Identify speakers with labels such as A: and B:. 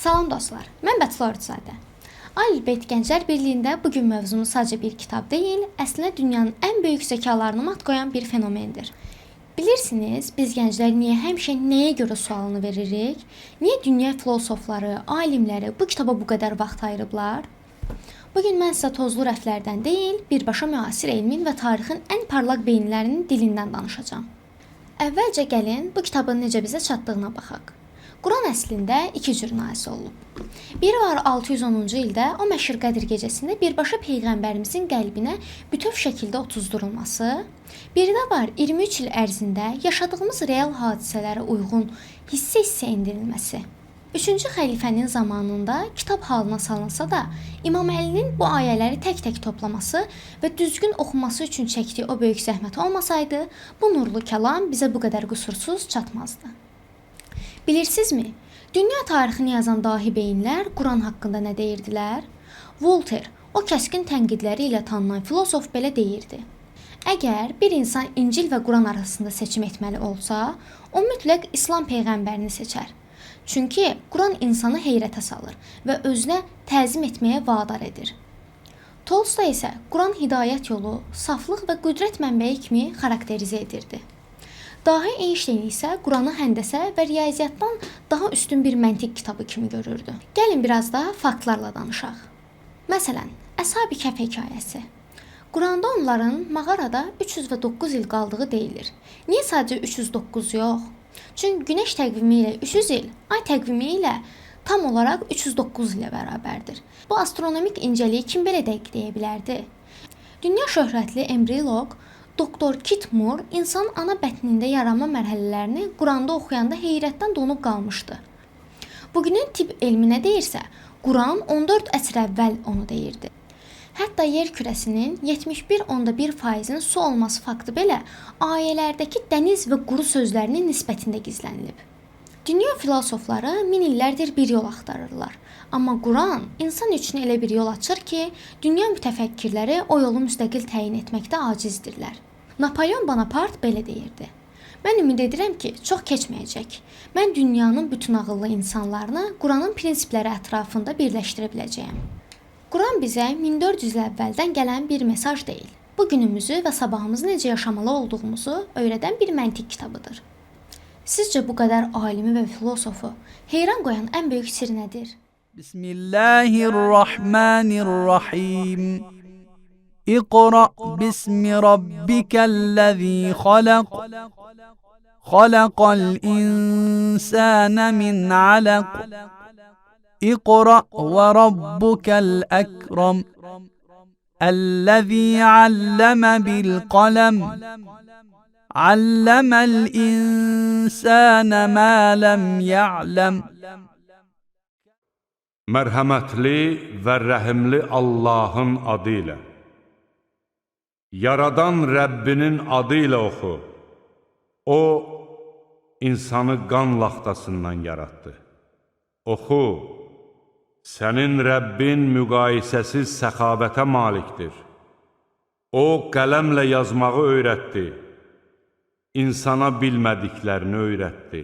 A: Salam dostlar, mən Bətula Örtzadə. Alibet Gənclər Birliyində bugün mövzumuz sadəcə bir kitab deyil, əslində dünyanın ən böyük zəkalarını mat qoyan bir fenomendir. Bilirsiniz, biz gənclər niyə həmişə nəyə görə sualını veririk? Niyə dünya filosofları, alimləri bu kitaba bu qədər vaxt ayırıblar? Bugün mən sizə tozlu rəflərdən deyil, birbaşa müasir elmin və tarixin ən parlaq beyinlərinin dilindən danışacağam. Əvvəlcə gəlin bu kitabın necə bizə çatdığına baxaq. Quran əslində iki cür nazil olub. Biri var 610-cu ildə o məşhur Qədir gecəsində birbaşa Peyğəmbərimizin qəlbinə bütöv şəkildə otuzdurulması, biri də var 23 il ərzində yaşadığımız real hadisələrə uyğun hissə-hissə endirilməsi. 3-cü xəlifənin zamanında kitab halına salınsa da, İmam Əlinin bu ayələri tək-tək toplaması və düzgün oxuması üçün çəkdiyi o böyük zəhmət olmasaydı, bu nurlu kəlam bizə bu qədər qüsursuz çatmazdı. Bilirsinizmi? Dünya tarixini yazan dahi beyinlər Quran haqqında nə deyirdilər? Voltaire, o kəskin tənqidləri ilə tanınan filosof belə deyirdi. Əgər bir insan İncil və Quran arasında seçim etməli olsa, o mütləq İslam peyğəmbərini seçər. Çünki Quran insanı heyrətə salır və özünə təzim etməyə vadar edir. Tolstoy isə Quran hidayət yolu, saflıq və qüdrət mənbəyi kimi xarakterizə edirdi. Dahi Einstein isə Quranı həndəsə və riyaziyyatdan daha üstün bir məntiq kitabı kimi görürdü. Gəlin biraz daha faktlarla danışaq. Məsələn, Əshab-ı Kəhf hekayəsi. Quranda onların mağarada 309 il qaldığı deyilir. Niyə sadəcə 309 yox? Çünki günəş təqvimi ilə 300 il, ay təqvimi ilə tam olaraq 309 ilə bərabərdir. Bu astronomik incəliyi kim belə dəqiq deyə bilərdi? Dünya şöhrətli embrioloq Doktor Kit Moore insanın ana bətnində yaranma mərhələlərini Quranda oxuyanda heyrətdən donub qalmışdı. Bugünün tibb elmi nə deyirsə, Quran 14 əsr əvvəl onu deyirdi. Hətta yer kürəsinin 71,1%-nin su olması faktı belə ayələrdəki dəniz və quru sözlərinin nisbətində gizlənilib. Dünya filosofları min illərdir bir yol axtarırlar. Amma Quran insan üçün elə bir yol açır ki, dünya mütəfəkkirləri o yolu müstəqil təyin etməkdə acizdirlər. Napolyon Bonaparte belə deyirdi. Mən ümid edirəm ki, çox keçməyəcək. Mən dünyanın bütün ağıllı insanlarını Quranın prinsipləri ətrafında birləşdirə biləcəyəm. Quran bizə 1400 il əvvəldən gələn bir mesaj deyil. Bu günümüzü və sabahımızı necə yaşamalı olduğumuzu öyrədən bir məntiq kitabıdır. Sizcə bu qədər alimi və filosofu heyran qoyan ən böyük sir nədir?
B: Bismillahirrahmanirrahim. İqra bismi rabbikellezî halaq. Halaqal insâne min alaq. İqra ve rabbukel ekrem. Ellezî alleme bil kalem. Allemel insâne mâ lem ya'lem.
C: Mərhəmətli və rəhimli Allahın adı ilə. Yaradan Rəbbinin adı ilə oxu. O, insanı qan laxtasından yaratdı. Oxu, sənin Rəbbin müqayisəsiz səxavətə malikdir. O, qələmlə yazmağı öyrətdi. İnsana bilmədiklərini öyrətdi.